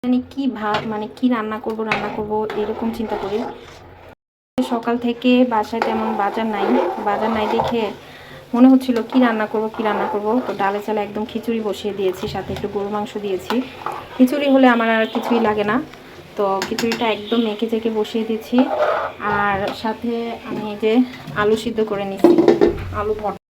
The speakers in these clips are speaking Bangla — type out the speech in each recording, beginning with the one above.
মানে কি মানে কি রান্না করব এরকম চিন্তা করি। সকাল থেকে বাসায় তেমন বাজার নাই দেখে মনে হচ্ছিল কি রান্না করব। তো ডালে চালে একদম খিচুড়ি বসিয়ে দিয়েছি, সাথে একটু গরু মাংস দিয়েছি। খিচুড়ি হলে আমার আর কিছুই লাগে না, তো খিচুড়িটা একদম মেখে চেখে বসিয়ে দিয়েছি। আর সাথে আমি এই যে আলু সিদ্ধ করে নিচ্ছি, আলু ভর্তা।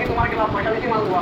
তোমার কি লাভ, পয়সা বেশি মাল দেওয়া।